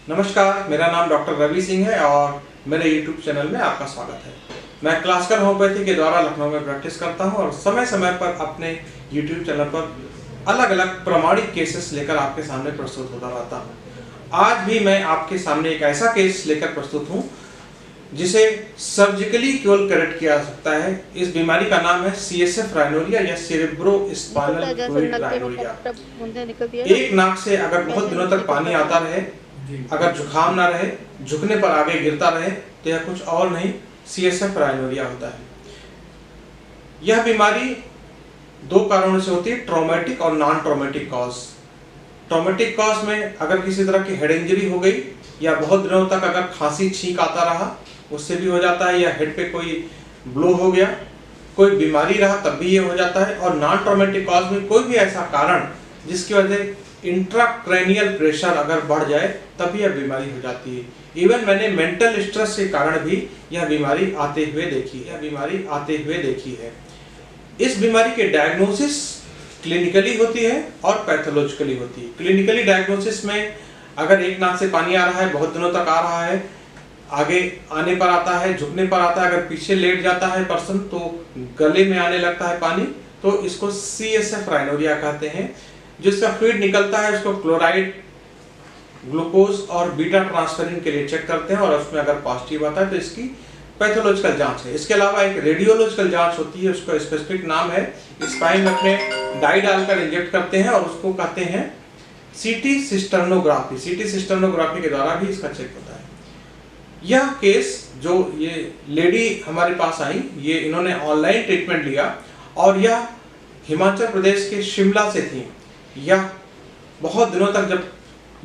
नमस्कार, मेरा नाम डॉक्टर रवि सिंह है और मेरे YouTube चैनल में आपका स्वागत है। मैं क्लासिकल होम्योपैथी के द्वारा लखनऊ में प्रैक्टिस करता हूं और समय समय पर अपने YouTube चैनल पर अलग अलग प्रामाणिक केसेस लेकर आपके सामने प्रस्तुत होता रहता हूं। आज भी मैं आपके सामने एक ऐसा केस लेकर प्रस्तुत हूं जिसे सर्जिकली केवल करेक्ट किया जा सकता है। इस बीमारी का नाम है CSF राइनोरिया या सेरेब्रोस्पाइनल फ्लूइड राइनोरिया। एक नाक से अगर बहुत दिनों तक पानी आता रहे, अगर जुकाम ना रहे, झुकने पर आगे गिरता रहे, तो यह कुछ और नहीं CSF राइनोरिया होता है। यह बीमारी दो कारणों से होती है, ट्रॉमेटिक और non traumatic cause. Traumatic cause में अगर किसी तरह की हेड इंजरी हो गई या बहुत दिनों तक अगर खांसी छींक आता रहा, उससे भी हो जाता है, या हेड पे कोई ब्लो हो गया, कोई बीमारी रहा तब भी ये हो जाता है। और नॉन ट्रॉमेटिक कॉज में कोई भी ऐसा कारण जिसकी वजह से इंट्राक्रैनियल प्रेशर अगर बढ़ जाए तब यह बीमारी हो जाती है। इवन मैंने मेंटल स्ट्रेस के कारण भी यह बीमारी आते हुए देखी है। इस बीमारी के डायग्नोसिस क्लिनिकली होती है और पैथोलॉजिकली होती है। क्लिनिकली डायग्नोसिस में अगर एक नाक से पानी आ रहा है, बहुत दिनों तक आ रहा है, आगे आने पर आता है, झुकने पर आता है, अगर पीछे लेट जाता है पर्सन तो गले में आने लगता है पानी, तो इसको CSF राइनोरिया कहते हैं। जिसका फ्लूइड निकलता है उसको क्लोराइड, ग्लूकोज और बीटा ट्रांसफेरिन के लिए चेक करते हैं और उसमें अगर पॉजिटिव आता है तो इसकी पैथोलॉजिकल जांच है। इसके अलावा एक रेडियोलॉजिकल जांच होती है, उसका स्पेसिफिक नाम है, स्पाइन में अपने डाई डालकर इंजेक्ट करते हैं और उसको कहते हैं CT सिस्टर्नोग्राफी। CT सिस्टर्नोग्राफी के द्वारा भी इसका चेक होता है। यह केस जो ये लेडी हमारे पास आई, ये इन्होंने ऑनलाइन ट्रीटमेंट लिया और यह हिमाचल प्रदेश के शिमला से थी। यह बहुत दिनों तक जब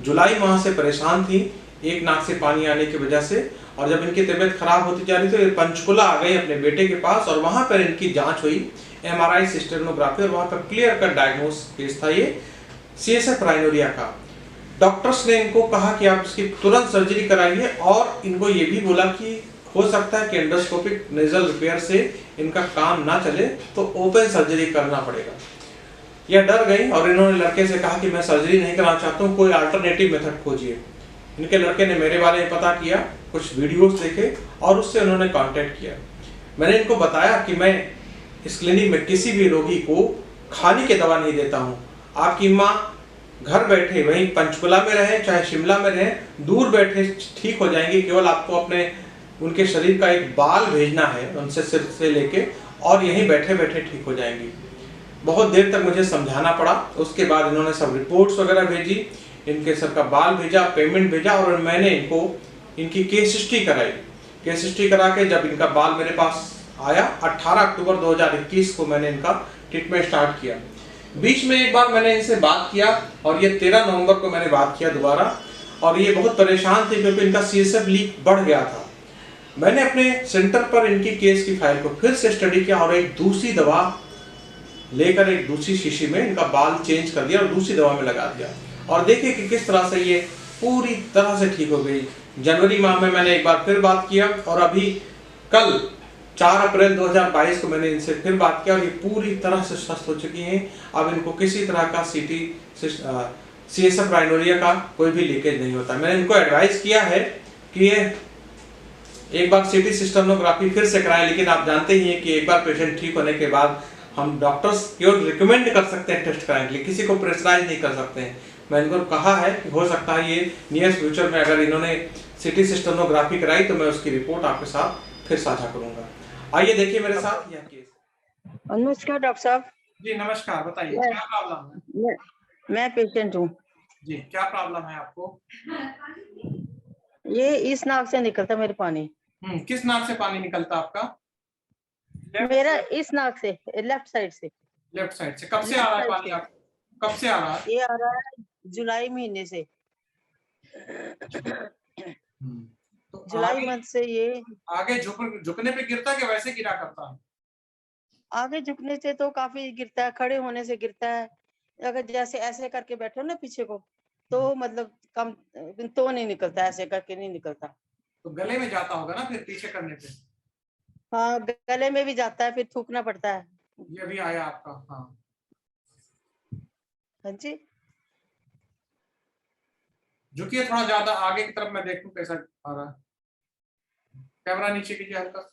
जुलाई माह से परेशान थी एक नाक से पानी आने की वजह से, और जब इनकी तबीयत खराब होती जा रही तो ये पंचकुला आ गई अपने बेटे के पास और वहां पर इनकी जांच हुई, MRI सिस्टर्नोग्राफी, और वहां पर क्लियर कट डायग्नोस केस था ये CSF राइनोरिया का। डॉक्टर्स ने इनको कहा कि आप इसकी तुरंत सर्जरी कराइए और इनको ये भी बोला कि हो सकता है कि एंडोस्कोपिक नेजल रिपेयर से इनका काम ना चले तो ओपन सर्जरी करना पड़ेगा। यह डर गई और इन्होंने लड़के से कहा कि मैं सर्जरी नहीं कराना चाहता हूँ, कोई अल्टरनेटिव मेथड खोजिए। इनके लड़के ने मेरे बारे में पता किया, कुछ वीडियोस देखे और उससे उन्होंने कांटेक्ट किया। मैंने इनको बताया कि मैं इस क्लिनिक में किसी भी रोगी को खाने की दवा नहीं देता हूँ। आपकी माँ घर बैठे वहीं पंचकुला में रहे चाहे शिमला में रहे, दूर बैठे ठीक हो जाएंगी, केवल आपको अपने उनके शरीर का एक बाल भेजना है उनसे सिर से लेके, और यहीं बैठे बैठे ठीक हो जाएंगी। बहुत देर तक मुझे समझाना पड़ा। उसके बाद इन्होंने सब रिपोर्ट्स वगैरह भेजी, इनके सर का बाल भेजा, पेमेंट भेजा और मैंने इनको इनकी केस हिस्ट्री कराई। केस हिस्ट्री करा के जब इनका बाल मेरे पास आया 18 अक्टूबर 2021 को मैंने इनका ट्रीटमेंट स्टार्ट किया। बीच में एक बार मैंने इनसे बात किया और ये 13 नवंबर को मैंने बात किया दोबारा, और ये बहुत परेशान थे क्योंकि इनका CSF लीक बढ़ गया था। मैंने अपने सेंटर पर इनकी केस की फाइल को फिर से स्टडी किया और एक दूसरी दवा लेकर एक दूसरी शीशी में इनका बाल चेंज कर दिया और दूसरी दवा में लगा दिया, और देखिए कि किस तरह से ये पूरी तरह से ठीक हो गई। जनवरी माह में मैंने एक बार फिर बात किया और अभी कल 4 अप्रैल 2022 को मैंने इनसे फिर बात किया और ये पूरी तरह से स्वस्थ हो चुकी हैं। अब इनको किसी तरह का CSF राइनोरिया का कोई भी लीकेज नहीं होता। मैंने इनको एडवाइस किया है कि ये एक बार CT सिस्टर्नोग्राफी फिर से कराएं, लेकिन आप जानते ही हैं कि एक बार पेशेंट ठीक होने के बाद हम डॉक्टर्स केवल रिकमेंड कर सकते हैं टेस्ट कराने के लिए, किसी को प्रेशराइज नहीं कर सकते हैं। मैं इनको कहा है कि हो सकता है ये नियर फ्यूचर में अगर इन्होंने CT सिस्टर्नोग्राफी कराई तो मैं उसकी रिपोर्ट आपके साथ फिर साझा करूंगा। आइए देखिए मेरे साथ यह केस। नमस्कार डॉक्टर साहब। जी नमस्कार, बताइए क्या प्रॉब्लम है? मैं पेशेंट हूँ जी। क्या प्रॉब्लम है आपको? ये इस नाक से निकलता मेरे पानी। किस नाक से पानी निकलता आपका? मेरा इस नाक से, लेफ्ट साइड से। लेफ्ट साइड से। कब से आ रहा है पानी आपको? कब से आ रहा है? ये आ रहा है जुलाई महीने से। तो जुलाई मंथ से ये आगे झुकने पे गिरता कि वैसे गिरा करता है? आगे झुकने से तो काफी गिरता है, खड़े होने से गिरता है। अगर जैसे ऐसे करके बैठो ना पीछे को, तो मतलब कम तो नहीं निकलता, ऐसे करके नहीं निकलता। तो गले में जाता होगा ना फिर पीछे करने पे? हाँ, गले में भी जाता है, फिर थूकना पड़ता है। ये भी आया आपका? हाँ हाँ जी। झुकिए थोड़ा ज्यादा आगे की तरफ, मैं देखूं कैसा आ रहा है। कैमरा नीचे कीजिए हल्का।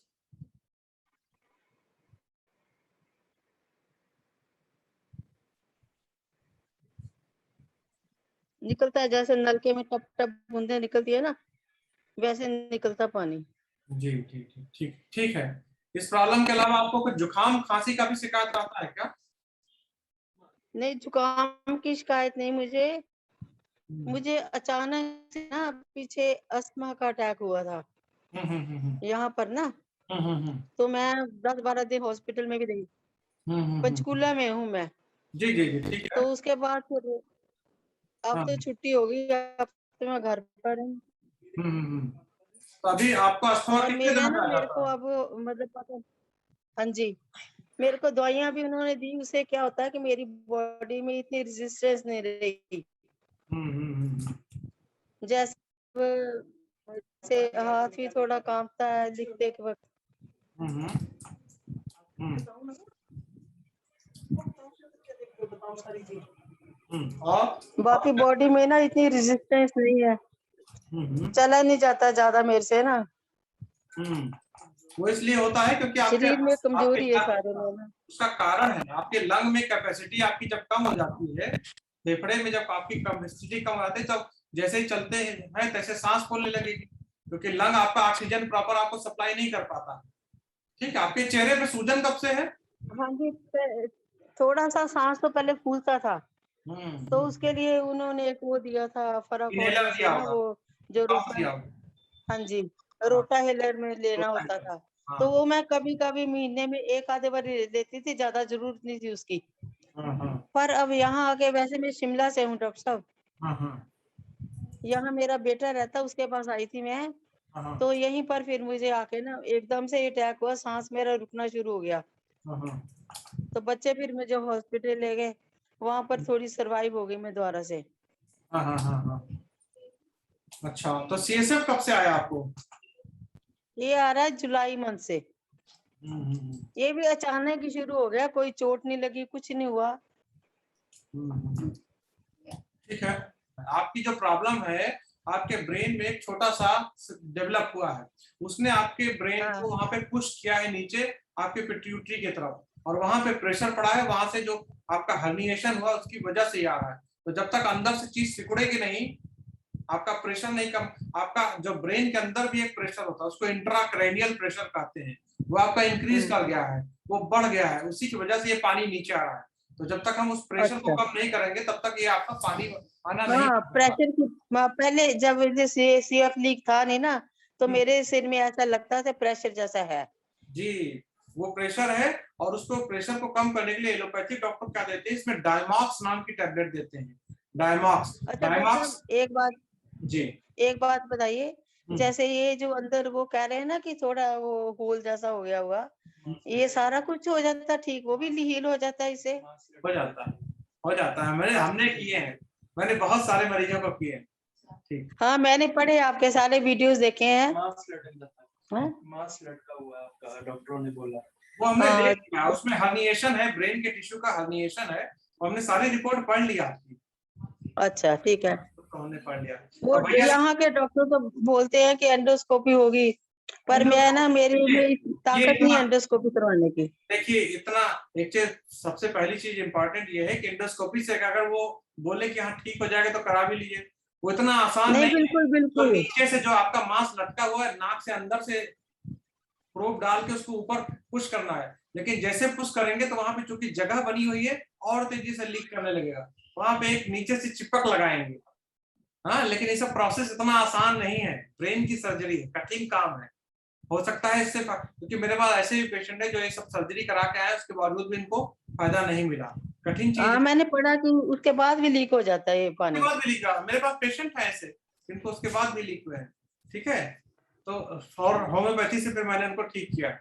निकलता है जैसे नलके में टप टप बूंदे निकलती है ना, वैसे निकलता पानी। जी ठीक ठीक ठीक ठीक है। इस प्रॉब्लम के अलावा आपको कुछ जुकाम खांसी का भी शिकायत रहता है क्या? नहीं, जुकाम की शिकायत नहीं मुझे। हम्म मुझे अचानक से ना पीछे अस्थमा का अटैक हुआ था हम्म हम्म हम्म यहाँ पर ना। हम्म तो मैं 10-12 दिन हॉस्पिटल में भी रही। हम्म। पंचकूला में हूँ मैं। जी जी जी ठीक है। तो उसके बाद फिर अब हाँ तो छुट्टी हो गई, अब तो मैं घर पर हूँ। तो अभी आपको अस्थमा और कितने मेरे दिनों ना में आ मेरे को जाता है? अब मतलब पता। हाँ जी, मेरे को दवाइयां भी उन्होंने दी, उससे क्या होता है कि मेरी बॉडी में इतनी रेजिस्टेंस नहीं रहेगी। हम्म। जैसे से हाथ भी थोड़ा कांपता है लिखते के वक्त। हम्म हम्म और बाकी बॉडी में ना इतनी रेजिस्टेंस नहीं है, हम्म चला नहीं जाता ज्यादा मेरे से ना। हम्म वो इसलिए होता है क्योंकि आपके शरीर में आपके कमजोरी है सारे में ना। उसका कारण है आपके लंग में कैपेसिटी आपकी जब कम हो जाती है, फेफड़े में जब आपकी कैपेसिटी कम हो जाती है, तब जैसे ही चलते हैं तैसे सांस फूलने लगेगी, क्योंकि लंग आपका ऑक्सीजन प्रॉपर आपको सप्लाई नहीं कर पाता। ठीक है, आपके चेहरे पे सूजन कब से है? हाँ जी, थोड़ा सा सांस तो पहले फूलता था, तो उसके लिए उन्होंने एक वो दिया था फराकोल इनहेलर जैसे दिया ना, होगा, वो जो कफ रोटा। दिया होगा। हाँ जी, हाँ रोटा हिलर में लेना होता होता है। था। तो हाँ वो मैं कभी कभी महीने में एक आधे बार ले लेती थी, ज्यादा जरूरत नहीं थी उसकी। हाँ पर अब यहाँ आके, वैसे मैं शिमला से हूँ डॉक्टर साहब, हाँ यहाँ मेरा बेटा रहता, उसके पास आई थी मैं। हाँ तो यहीं पर फिर मुझे आके ना एकदम से अटैक हुआ, सांस मेरा रुकना शुरू हो गया। हाँ तो बच्चे फिर मुझे हॉस्पिटल ले गए, वहां पर थोड़ी सरवाइव हो गई मैं दोबारा से। हाँ। अच्छा, तो सीएसएफ कब से आया आपको? ये आ रहा है जुलाई मंथ से। हम्म ये भी अचानक ही शुरू हो गया, कोई चोट नहीं लगी, कुछ नहीं हुआ। हम्म। ठीक है, आपकी जो प्रॉब्लम है, आपके ब्रेन में एक छोटा सा डेवलप हुआ है, उसने आपके ब्रेन हाँ। को वहां पे पुश किया है नीचे आपके पिट्यूटरी की तरफ, और वहां पे प्रेशर पड़ा है, वहां से जो आपका हर्निएशन हुआ उसकी वजह से ये आ रहा है। तो जब तक अंदर से चीज सिकुड़ेगी नहीं, आपका प्रेशर नहीं कम, आपका जो ब्रेन के अंदर भी एक प्रेशर होता है उसको इंट्राक्रैनियल प्रेशर कहते हैं, वो आपका इंक्रीज कर गया है, वो बढ़ गया है, उसी की वजह से ये पानी नीचे आ रहा है। तो जब तक हम उस प्रेशर को अच्छा। कम नहीं करेंगे तब तक ये आपका पानी आना नहीं हाँ, होगा। प्रेशर की पहले जब जैसे सीएफ लीक था नहीं ना, तो मेरे सिर में ऐसा लगता था प्रेशर जैसा है। जी, वो प्रेशर है, और उसको प्रेशर को कम करने के लिए एलोपैथिक डॉक्टर क्या देते हैं, इसमें डायमॉक्स नाम की टैबलेट देते हैं। डायमॉक्स अच्छा डॉक्टर डायमॉक्स साहब, जी। एक बात बताइए। हम्म, जैसे ये जो अंदर वो कह रहे हैं ना कि थोड़ा वो होल जैसा हो गया हुआ, ये सारा कुछ हो जाता ठीक, वो भी हील हो जाता है इससे? हो जाता है, हो जाता है, हमने किए हैं, मैंने बहुत सारे मरीजों को किए हैं। ठीक। हाँ, मैंने पढ़े, आपके सारे वीडियोस देखे हैं। मांस लटका हुआ है आपका, डॉक्टरों ने बोला। वो हमने हाँ, देख लिया, उसमें हर्निएशन है, ब्रेन के टिश्यू का हर्निएशन है, और हमने सारी रिपोर्ट पढ़ लिया आपकी, अच्छा ठीक है। तो हमने पढ़ लिया। वो और भैया यहाँ के डॉक्टर तो बोलते हैं कि एंडोस्कोपी होगी, पर मैं ना, मेरे ये में ये ताकत नहीं इतना, एंडोस्कोपी करवाने की। देखिए इतना, एक चीज सबसे पहली चीज इंपॉर्टेंट ये है कि इंडोस्कोपी से अगर वो बोले कि हाँ ठीक हो जाएगा तो करा भी लीजिए, वो इतना आसान नहीं, नहीं है। बिल्कुल तो बिल्कुल। नीचे से जो आपका मांस लटका हुआ है, नाक से अंदर से प्रोब डाल के उसको ऊपर पुश करना है, लेकिन जैसे पुश करेंगे तो वहां पे चूंकि जगह बनी हुई है और तेजी से लीक करने लगेगा, वहां पे एक नीचे से चिपक लगाएंगे। हाँ, लेकिन ये सब प्रोसेस इतना आसान नहीं है, ब्रेन की सर्जरी है, कठिन काम है। हो सकता है इससे क्योंकि मेरे पास ऐसे भी पेशेंट है जो ये सब सर्जरी करा के आए, उसके बावजूद भी इनको फायदा नहीं मिला, कठिन चीज हाँ, है। मैंने पढ़ा कि उसके बाद भी लीक हो जाता है ये उसके पानी। बाद भी लीक रहा, मेरे पास पेशेंट है ऐसे जिनको उसके बाद भी लीक हुए हैं। ठीक है, तो और होम्योपैथी से फिर मैंने उनको ठीक किया।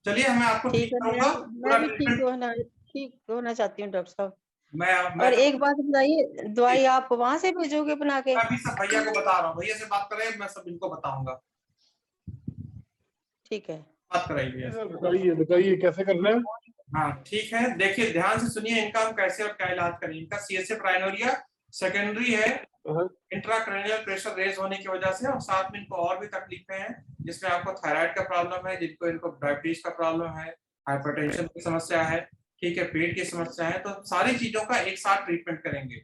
चलिए, मैं आपको ठीक ठीक है, करूंगा, मैं पूरा भी ट्रीटमेंट। ठीक होना चाहती हूँ डॉक्टर साहब। मैं और तो एक बात बताइए, दवाई आप वहां से भेजोगे बना के? मैं अभी सब भैया को बता रहा हूँ, भैया से बात करें, मैं सब इनको बताऊंगा। ठीक है। बात कराइए भैया से। बताइए बताइए कैसे करना है। हाँ ठीक है, देखिए ध्यान से सुनिए, इनका हम कैसे और क्या इलाज करें। इनका सीएसएफ राइनोरिया सेकेंडरी है इंट्राक्रैनियल प्रेशर रेज होने की वजह से, और साथ में इनको और भी तकलीफें हैं, जिसमें आपको थायराइड का प्रॉब्लम है, इनको डायबिटीज का प्रॉब्लम है, हाइपरटेंशन की समस्या है, ठीक है, पेट की समस्या है। तो सारी चीजों का एक साथ ट्रीटमेंट करेंगे।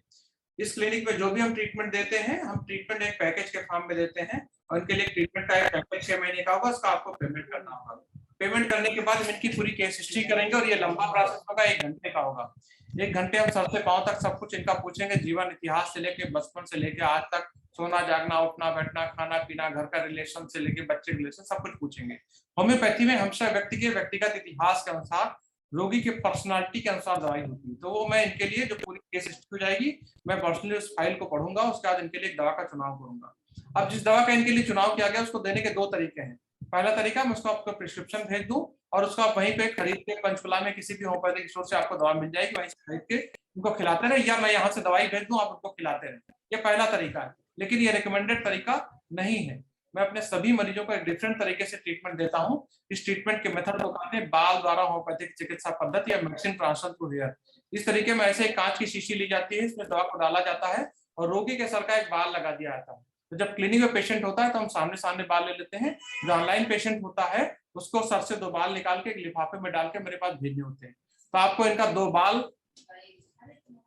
इस क्लिनिक में जो भी हम ट्रीटमेंट देते हैं, हम ट्रीटमेंट एक पैकेज के फॉर्म में देते हैं, और इनके लिए ट्रीटमेंट का एक पैकेज 6 महीने का होगा, उसका आपको पेमेंट करना होगा। पेमेंट करने के बाद इनकी पूरी केस हिस्ट्री करेंगे, और ये लंबा प्रोसेस होगा, 1 घंटे का होगा। 1 घंटे हम सर से पांव तक सब कुछ इनका पूछेंगे, जीवन इतिहास से लेके बचपन से लेके आज तक, सोना जागना, उठना बैठना, खाना पीना, घर का रिलेशन से लेके बच्चे रिलेशन, सब कुछ पूछेंगे। होम्योपैथी में हमेशा व्यक्ति के व्यक्तिगत इतिहास के अनुसार, रोगी के पर्सनालिटी के अनुसार दवाई होती है। तो वो मैं इनके लिए जो पूरी केस हिस्ट्री हो जाएगी, मैं पर्सनली उस फाइल को पढ़ूंगा, उसके बाद इनके लिए एक दवा का चुनाव करूंगा। अब जिस दवा का इनके लिए चुनाव किया गया, उसको देने के 2 तरीके हैं। पहला तरीका, मैं उसको आपको प्रिस्क्रिप्शन भेज दूं, और उसको आप वहीं पे खरीद के पंचकुला में किसी भी होम्योपैथिक स्टोर से आपको दवा मिल जाएगी, वहीं से खरीद के उनको खिलाते रहे, या मैं यहाँ से दवाई भेज दूं, आप उनको खिलाते रहे। ये पहला तरीका है, लेकिन ये रिकमेंडेड तरीका नहीं है। मैं अपने सभी मरीजों को एक डिफरेंट तरीके से ट्रीटमेंट देता हूँ। इस ट्रीटमेंट के मेथड को कहते हैं बाल द्वारा होम्योपैथिक चिकित्सा पद्धति या मेडिसिन ट्रांसफर थ्रू हेयर। इस तरीके में ऐसे कांच की शीशी ली जाती है, इसमें दवा को डाला जाता है, और रोगी के सर का एक बाल लगा दिया जाता है। तो जब क्लिनिक में पेशेंट होता है तो हम सामने सामने बाल ले लेते हैं। जो ऑनलाइन पेशेंट होता है, उसको सर से 2 बाल निकाल के एक लिफाफे में डाल के मेरे पास भेजने होते हैं। तो आपको इनका 2 बाल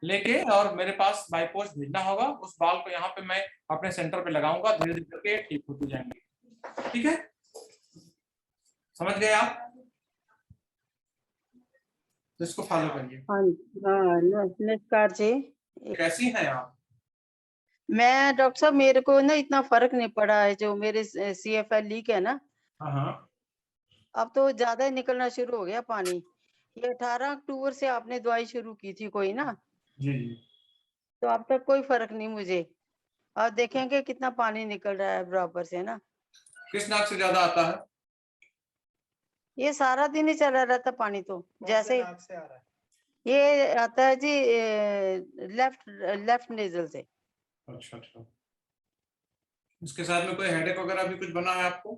लेके और मेरे पास बाय पोस्ट भेजना होगा। उस बाल को यहाँ पे मैं अपने सेंटर पे लगाऊंगा, धीरे धीरे करके ठीक होती जाएंगे। ठीक है, समझ गए आप? तो इसको फॉलो करिए। नमस्कार जी। कैसी हैं आप? मैं डॉक्टर साहब, मेरे को ना इतना फर्क नहीं पड़ा है, जो मेरे CFL लीक है ना, हाँ, अब तो ज्यादा ही निकलना शुरू हो गया पानी। ये 18 अक्टूबर से आपने दवाई शुरू की थी कोई ना, जी जी। तो अब तक कोई फर्क नहीं मुझे। और देखेंगे कितना पानी निकल रहा है बराबर से ना। किस नाक से ज्यादा आता है? ये सारा दिन ही चला रहता पानी, तो जैसे नाक से आ रहा है? ये आता है जी लेफ्ट नेजल से। अच्छा अच्छा। इसके साथ में कोई हेडेक वगैरह भी कुछ बना है आपको?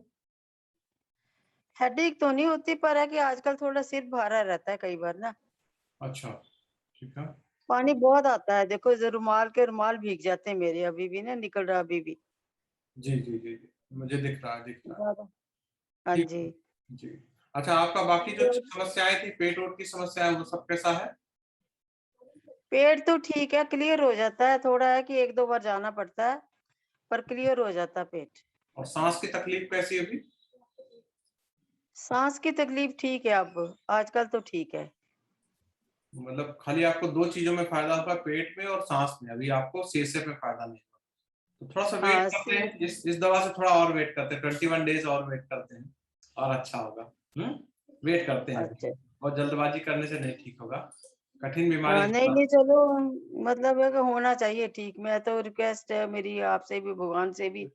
हेडेक तो नहीं होती, पर है कि आजकल थोड़ा सिर भारा रहता है कई बार ना। अच्छा, ठीक है। पानी बहुत आता है, देखो रुमाल भीग जाते हैं मेरे, अभी भी ना निकल रहा अभी भी। जी जी जी जी, मुझे दिख रहा है। ज्यादा। हाँ ठीक जी। जी। अच्छा, आपका बाकी जो समस्याएं थी, पेट वोट की समस्या है, वो सब कैसा है? पेट तो ठीक है, क्लियर हो जाता है, थोड़ा है कि 1-2 बार जाना पड़ता है, पर क्लियर हो जाता है पेट। और सांस की तकलीफ कैसी है अभी? सांस की तकलीफ ठीक है, अब आजकल तो ठीक है। मतलब खाली आपको 2 चीजों में फायदा होगा, पेट में और सांस में। अभी आपको CSF में फायदा नहीं होगा। तो थोड़ा सा वेट हाँ करते हैं, इस दवा से थोड़ा और वेट करते हैं, 21 डेज और वेट करते हैं, और अच्छा होगा। वेट करते हैं। अच्छा। और जल्दबाजी करने से नहीं ठीक होगा, कठिन बीमारी हाँ, नहीं नहीं, चलो, मतलब है कि होना चाहिए ठीक। मैं तो रिक्वेस्ट है मेरी आपसे भी, भगवान से भी,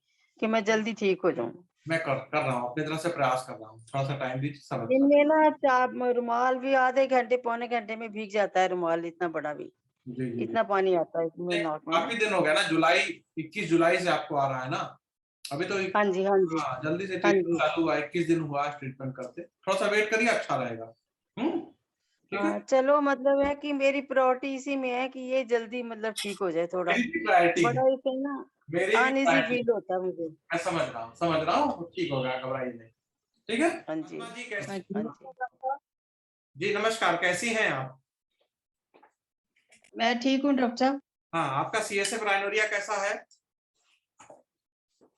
कि मैं जल्दी ठीक हो जाऊं। मैं कर रहा हूँ, अपनी तरफ से प्रयास कर रहा हूँ। थोड़ा सा टाइम दीजिए, सब अच्छा। इनमें ना रुमाल भी आधे घंटे पौने घंटे में भीग जाता है, रुमाल इतना बड़ा भी, जी जी जी। इतना पानी आता है इसमें नाक में ना। काफी दिन हो गया ना, 21 जुलाई से आपको आ रहा है ना अभी तो। हाँ जी, हाँ जी, हाँ, जल्दी से हाँ ट्रीटमेंट जी। चालू हुआ, 21 दिन हुआ ट्रीटमेंट करते। थोड़ा सा वेट करिए, अच्छा रहेगा। ठीक है। हाँ, चलो, मतलब है कि मेरी प्रायोरिटी इसी में है कि ये जल्दी मतलब ठीक हो जाए थोड़ा। मेरी भी प्रायोरिटी है, बड़ा इसे ना मेरी भी अनईजी प्रायोरिटी। फील होता है मुझे। मैं समझ रहा हूँ, ठीक होगा, घबराइए नहीं। ठीक है। हाँ जी, जी कैसी? हाँ जी। जी नमस्कार, कैसी हैं आप? मैं ठीक हूँ डॉक्टर साहब। हाँ, आपका CSF राइनोरिया कैसा है?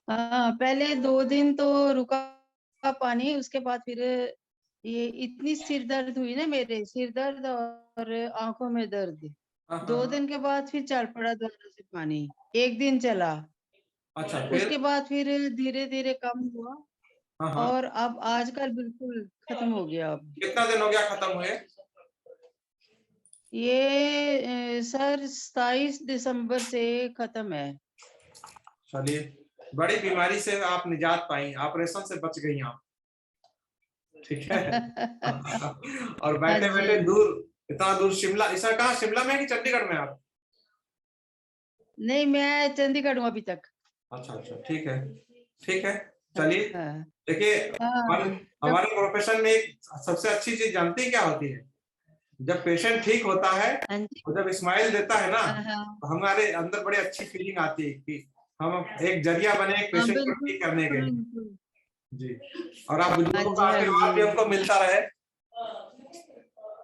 हाँ, पहले 2 दिन तो रुका पानी, उसके बाद फिर ये इतनी सिर दर्द हुई ना, मेरे सिर दर्द और आंखों में दर्द। हाँ 2 हाँ। दिन के बाद फिर चल पड़ा दोबारा से पानी। 1 दिन चला, अच्छा, फिर? उसके बाद फिर धीरे धीरे कम हुआ, हाँ हाँ। और अब आजकल बिल्कुल खत्म हो गया। अब कितना दिन हो गया खत्म हुए? ये सर 27 दिसंबर से खत्म है। चलिए, बड़ी बीमारी से आप निजात पाई, ऑपरेशन से बच गई आप। ठीक है। और हाँ बैठे जी। बैठे दूर, इतना दूर शिमला, इस कहाँ, शिमला में है कि चंडीगढ़ में आप? नहीं, मैं चंडीगढ़ हूँ अभी तक। अच्छा अच्छा, ठीक है, ठीक है। चलिए, हाँ देखिए, हाँ। हमारे प्रोफेशन में एक सबसे अच्छी चीज जानते हैं क्या होती है? जब पेशेंट ठीक होता है हाँ जी। और जब स्माइल देता है ना, हाँ तो हमारे अंदर बड़ी अच्छी फीलिंग आती है कि हम एक जरिया बने एक हाँ, पेशेंट को बिल्कुल ठीक करने के लिए। बिल्कुल। जी, और आप हाँ बुजुर्गों का जी, हाँ आशीर्वाद भी जी। हमको मिलता रहे।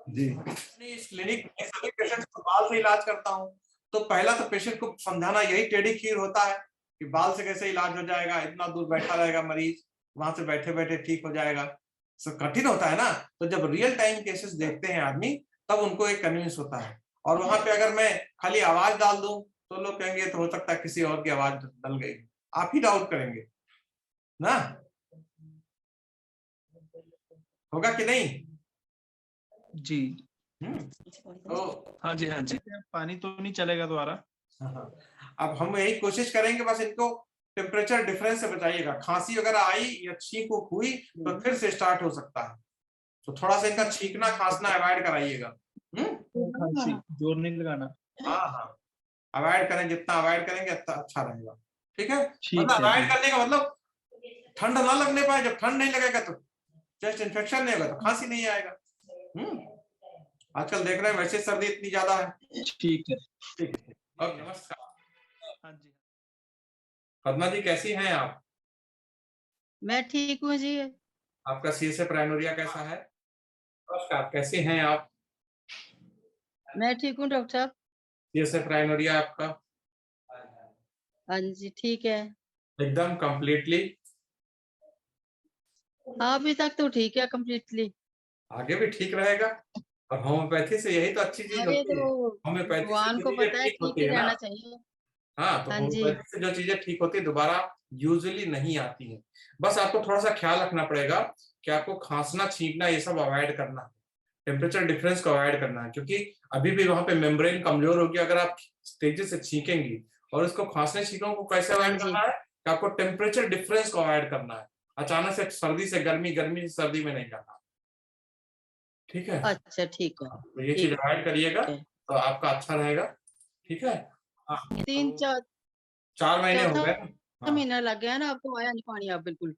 जी, अपनी इस क्लिनिक में सभी पेशेंट को बाल से इलाज करता हूँ। तो पहला तो पेशेंट को समझाना यही टेढ़ी खीर होता है कि बाल से कैसे इलाज हो जाएगा, इतना दूर बैठा रहेगा मरीज, वहां से बैठे बैठे ठीक हो जाएगा। सब कठिन होता है ना। तो जब रियल टाइम केसेस देखते हैं आदमी, तब उनको एक कन्विंस होता है। और वहां पे अगर मैं खाली आवाज डाल दूं तो लोग कहेंगे तो हो सकता है किसी और की आवाज डल गई, आप ही डाउट करेंगे ना, होगा कि नहीं? जी। तो हाँ जी, हाँ जी। पानी तो नहीं चलेगा दोबारा। हाँ, अब हम यही कोशिश करेंगे, बस इनको टेम्परेचर डिफरेंस से बचाइएगा। खांसी वगैरह आई या छींक हुई तो फिर से स्टार्ट हो सकता है, तो थोड़ा सा इनका छींकना खांसना अवॉइड कराइएगा। खांसी जोर नहीं लगाना। हाँ हाँ, अवॉइड करें, जितना अवॉइड करेंगे उतना अच्छा रहेगा। ठीक है, ठीक मतलब है जी। अवॉइड करने का मतलब ठंड ना लगने पाए। जब ठंड नहीं लगेगा तो चेस्ट इन्फेक्शन नहीं होगा तो खांसी नहीं आएगा। आजकल देख रहे हैं वैसे सर्दी इतनी ज्यादा है। ठीक है। ठीक है, ओके, नमस्कार। हाँ जी। पद्मा जी कैसी हैं आप? मैं ठीक हूँ जी। आपका CSF प्राइमोरिया कैसा है? नमस्कार, कैसे हैं आप? मैं ठीक हूँ डॉक्टर साहब। CSF प्राइमोरिया आपका हाँ जी, ठीक है। एकदम कंप्लीटली? हाँ, अभी तक तो ठीक है कंप्लीटली। आगे भी ठीक रहेगा। और होम्योपैथी से यही तो अच्छी चीज आगे होती है। तो होम्योपैथी से भगवान जो को चीजें पता है, ठीक ठीक होती ही है ना, रहना चाहिए। हाँ, तो हाँ जी। होम्योपैथी से जो चीजें ठीक होती है दोबारा यूजुअली नहीं आती हैं। बस आपको थोड़ा सा ख्याल रखना पड़ेगा कि आपको खांसना छींकना ये सब अवॉइड करना है, टेम्परेचर डिफरेंस को अवॉइड करना है, क्योंकि अभी भी वहां पे मेम्ब्रेन कमजोर होगी अगर आप तेजी से छींकेंगी। और इसको खांसने छींकने को कैसे हाँ अवॉइड जी। करना है कि आपको टेम्परेचर डिफरेंस को अवॉइड करना है। अचानक से सर्दी से गर्मी, गर्मी से सर्दी में नहीं जाना। ठीक है, अच्छा, ठीक है। तो ये चीज ठीक अवॉइड करिएगा है। तो आपका अच्छा रहेगा। ठीक है, हाँ, तीन तो 4 महीने हो चौथा गए ना? हाँ, महीना लग गया ना, आपको आया नहीं पानी आप बिल्कुल।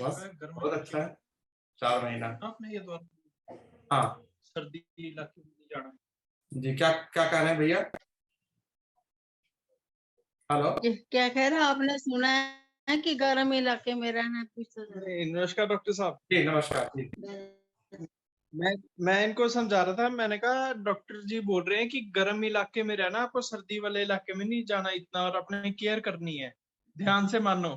बस बहुत अच्छा है, 4 महीना। आपने ये दोबारा हाँ सर्दी इलाके में नहीं जाना। जी, क्या क्या कह रहे हैं भैया? हेलो, क्या कह रहा आपने सुना है कि गर्म इलाके में रहना कुछ तो नमस्कार डॉक्टर साहब। जी नमस्कार जी। मैं मैं इनको समझा रहा था, मैंने कहा डॉक्टर जी बोल रहे हैं कि गर्म इलाके में रहना, आपको सर्दी वाले इलाके में नहीं जाना इतना, और अपने केयर करनी है, ध्यान से मानो।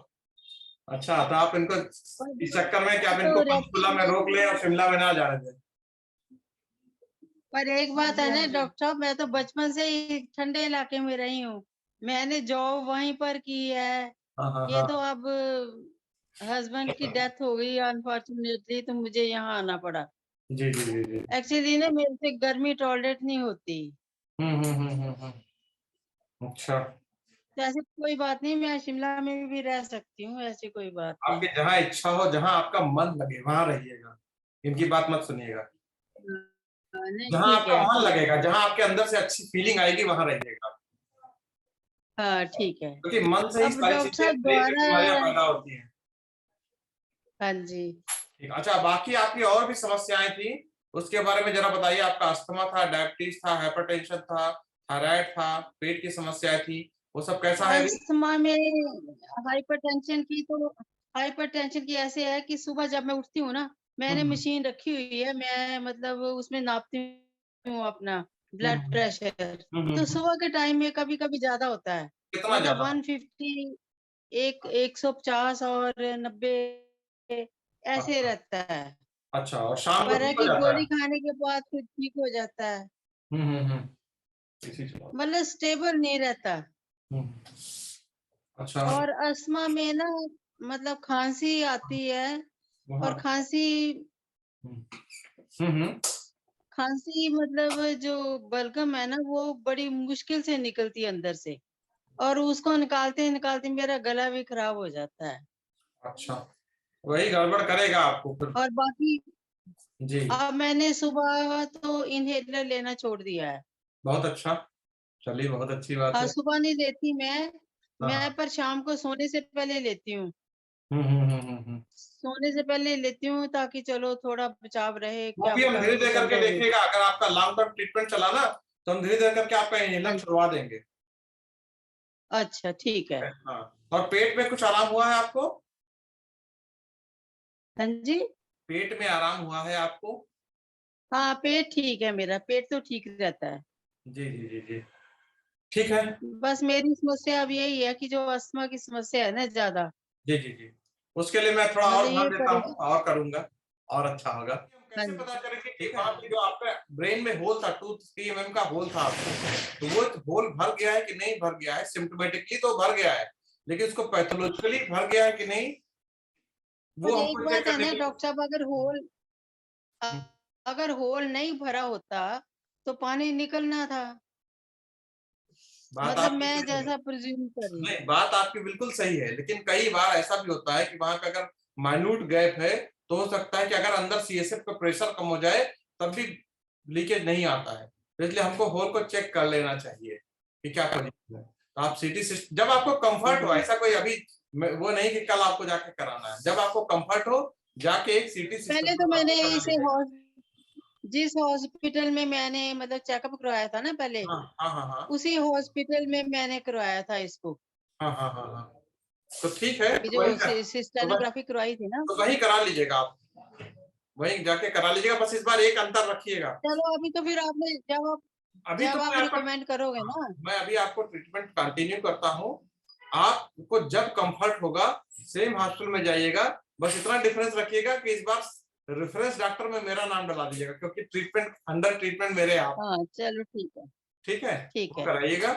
अच्छा, तो आप इनको इस चक्कर में कि आप इनको तो रहती पंचकुला में रोक लें और शिमला में ना जाने दें। पर एक बात है ना डॉक्टर साहब, मैं तो बचपन से ही ठंडे इलाके में रही हूँ। मैंने जॉब वहीं पर की है। हाँ हाँ ये हाँ, तो अब हस्बैंड की डेथ हो गई अनफॉर्चुनेटली, तो मुझे यहाँ आना पड़ा। जी जी जी जी। एक्चुअली ना मेरे से गर्मी टॉलरेट नहीं होती। अच्छा, तो ऐसी कोई बात नहीं, मैं शिमला में भी रह सकती हूँ, ऐसी कोई बात नहीं। आपकी जहाँ इच्छा हो, जहाँ आपका मन लगे वहां रहिएगा, इनकी बात मत सुनिएगा। नहीं, जहाँ ठीक आपका है। मन लगेगा, जहाँ आपके अंदर से अच्छी फीलिंग आएगी वहां रहिएगा, हाँ, ठीक है। क्योंकि मन से ही अब सारी डॉक्टर चीजें, साहब नई नई दोबारा। बीमारियां पैदा होती हैं। हाँ जी। ठीक, अच्छा, बाकी आपकी और भी समस्याएं थी, उसके बारे में जरा बताइए। आपका अस्थमा था, डायबिटीज था, हाइपरटेंशन था, थायराइड था, पेट की समस्या थी, वो सब कैसा है अभी? अस्थमा में हाइपरटेंशन की ऐसे है कि सुबह जब मैं उठती हूँ ना, मैंने हम्म मशीन रखी हुई है, मैं मतलब उसमें नापती हूँ अपना ब्लड हम्म प्रेशर। हम्म तो हम्म। सुबह के टाइम में कभी कभी ज्यादा होता है, कितना मतलब ज्यादा? 150, 150 और 90 ऐसे अच्छा रहता है। अच्छा, और शाम को पर है ठीक हो कि जाता है? गोली खाने के बाद फिर ठीक हो जाता है, हम्म, इसी से बात। मतलब स्टेबल नहीं रहता। हम्म, अच्छा। और अस्थमा में ना, मतलब खांसी आती है। और वहाँ हम्म हम्म खांसी मतलब जो बलगम है ना, वो बड़ी मुश्किल से निकलती है अंदर से। और उसको निकालते निकालते मेरा गला भी खराब हो जाता है। अच्छा, वही गड़बड़ करेगा आपको फिर। और बाकी जी, अब मैंने सुबह तो इनहेलर लेना छोड़ दिया है। बहुत अच्छा, चलिए बहुत अच्छी बात हाँ, है। सुबह नहीं लेती मैं हाँ पर शाम को सोने से पहले लेती हूँ। सोने से पहले लेती हूँ ताकि चलो थोड़ा बचाव रहे, वो क्या भी हम पता धीरे धीरे चल करके जाए। देखिएगा, अगर आपका लॉन्ग टर्म ट्रीटमेंट चला ना तो हम धीरे धीरे करके आपका इनहेलर छुड़वा देंगे। अच्छा ठीक है। हाँ, और पेट में कुछ आराम हुआ है आपको? हाँ जी। पेट में आराम हुआ है आपको? हाँ पेट ठीक है, मेरा पेट तो ठीक रहता है। जी जी जी जी, ठीक है। बस मेरी समस्या अब यही है कि जो अस्थमा की समस्या है ना ज्यादा, जी जी जी, उसके लिए मैं थोड़ा और मतलब ध्यान ये देता हूँ और करूंगा और अच्छा होगा। हम हाँ कैसे जी। पता करेंगे कि वहाँ पे जो आपका ब्रेन में होल था, 2-3 mm का होल था आपको, तो वो होल भर गया है कि नहीं भर गया है? सिम्टोमेटिकली तो भर गया है, लेकिन उसको पैथोलॉजिकली भर गया है कि नहीं, वो पर एक हमको चेक बात है करने ना के डॉक्टर साहब, अगर होल नहीं भरा होता तो पानी निकलना था, बात मतलब आपकी मैं सही है। जैसा प्रिज्यूम कर रही हूँ। नहीं, बात आपकी बिल्कुल सही है, लेकिन कई बार ऐसा भी होता है कि वहां पे अगर माइन्यूट गैप है तो हो सकता है कि अगर अंदर सीएसएफ का प्रेशर कम हो जाए तब भी लीकेज नहीं आता है, तो इसलिए हमको होल को चेक कर लेना चाहिए कि क्या पोजीशन है। तो आप सीटी सिस्टम जब आपको कंफर्ट हो, ऐसा कोई अभी वो नहीं कि कल आपको जाके कराना है, जब आपको कंफर्ट हो जाके एक सीटी पहले सिस्टम तो पर मैंने आपको करा इसे लीजिएगा। जिस हॉस्पिटल में मैंने मतलब चेकअप करवाया था ना पहले, हाँ हाँ हाँ हाँ उसी हॉस्पिटल में मैंने करवाया था इसको, हाँ हाँ हाँ हाँ, तो ठीक है, ये तो जो वही सिस्टेनोग्राफी करवाई थी ना। तो वही करा लीजिएगा आप, वहीं जाके करा लीजिएगा, बस इस बार एक अंतर रखिएगा। चलो अभी तो फिर आपने अभी तो जब आप मैं आपका रिकमेंड करोगे ना। मैं अभी आपको ट्रीटमेंट कंटिन्यू करता हूँ, आपको जब कंफर्ट होगा सेम हॉस्पिटल में जाइएगा, बस इतना डिफरेंस रखिएगा कि इस बार रेफरेंस डॉक्टर में मेरा नाम डला दीजिएगा, क्योंकि ट्रीटमेंट अंडर ट्रीटमेंट मेरे आप, हाँ चलो ठीक है। ठीक है, ठीक वो है। कराइएगा।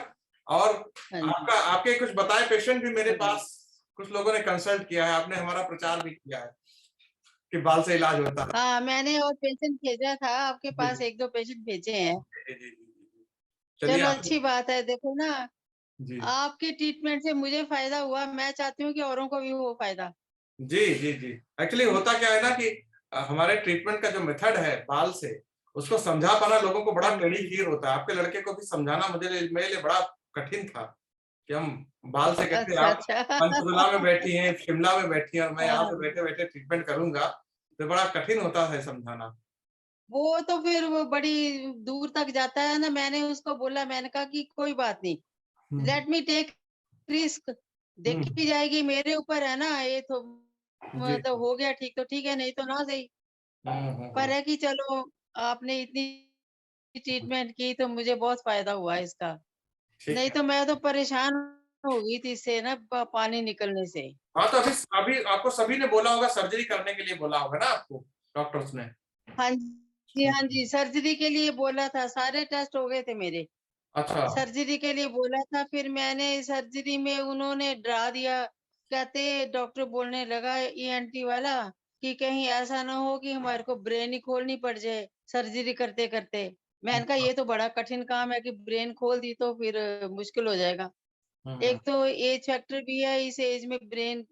और हाँ जी। आपका आपके कुछ बताए पेशेंट भी मेरे हाँ जी। पास कुछ लोगों ने कंसल्ट किया है, आपने हमारा प्रचार भी किया है कि बाल से इलाज होता है। हाँ मैंने और पेशेंट भेजा था, आपके जी पास 1-2 पेशेंट भेजे हैं। जी जी जी जी। चलिए चलो आप, अच्छी बात है, देखो ना जी आपके ट्रीटमेंट से मुझे फायदा हुआ, मैं चाहती हूँ कि औरों को भी हो फायदा। जी जी जी, एक्चुअली होता क्या है ना कि हमारे ट्रीटमेंट का जो मेथड है बाल से, उसको समझा पाना लोगों को बड़ा हाँ टेढ़ी जी। खीर होता है। आपके लड़के को भी समझाना मेरे लिए बड़ा कठिन था कि हम बाल से कैसे, अच्छा आप अच्छा। पंचकुला में बैठी हैं, शिमला में बैठी हैं और मैं यहाँ हाँ, पे बैठे बैठे ट्रीटमेंट करूंगा, तो बड़ा कठिन होता है समझाना। वो तो फिर वो बड़ी दूर तक जाता है ना, मैंने उसको बोला, मैंने कहा कि कोई बात नहीं, हम्म लेट मी टेक रिस्क, देखी हम्म, जाएगी, मेरे ऊपर है ना ये तो, जी मतलब हो गया ठीक तो ठीक है, नहीं तो ना सही। पर हम्म, है कि चलो आपने इतनी ट्रीटमेंट की तो मुझे बहुत फायदा हुआ इसका, ठीक नहीं है। तो मैं तो परेशान हो गई थी इससे ना, पानी निकलने से। हाँ, तो अभी अभी आपको सभी ने बोला होगा, सर्जरी करने के लिए बोला होगा ना आपको डॉक्टर्स ने? हाँ जी, हाँ जी, सर्जरी के लिए बोला था, सारे टेस्ट हो गए थे मेरे, अच्छा, सर्जरी के लिए बोला था, फिर मैंने सर्जरी में उन्होंने डरा दिया, कहते डॉक्टर बोलने लगा ईएनटी वाला कि कहीं ऐसा ना हो कि हमारे को ब्रेन ही खोलनी पड़ जाए सर्जरी करते करते। मैंने कहा ये तो बड़ा कठिन काम है कि ब्रेन खोल दी तो फिर मुश्किल हो जाएगा। हम्म, एक तो एज फैक्टर भी है, इस एज में ब्रेन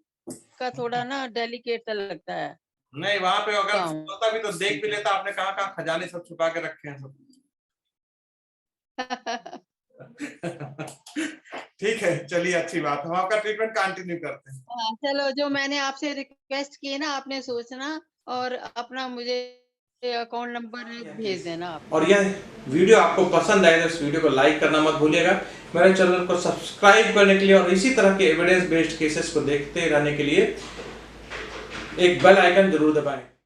का थोड़ा ना डेलिकेट सा लगता है नहीं वहां पे अगर कुछ काम। होता भी तो देख भी लेता, आपने कहाँ कहाँ खजाने सब छुपा के रखे हैं सब। ठीक है, चलिए अच्छी बात है, हम आपका ट्रीटमेंट कंटिन्यू करते हैं। हाँ, चलो जो मैंने आपसे रिक्वेस्ट की है ना, आपने सोचना और अपना मुझे अकाउंट नंबर भेज देना आप। और यह वीडियो आपको पसंद आए तो इस वीडियो को लाइक करना मत भूलिएगा, मेरे चैनल को सब्सक्राइब करने के लिए और इसी तरह के एविडेंस बेस्ड केसेस को देखते रहने के लिए एक बेल आइकन जरूर दबाएं।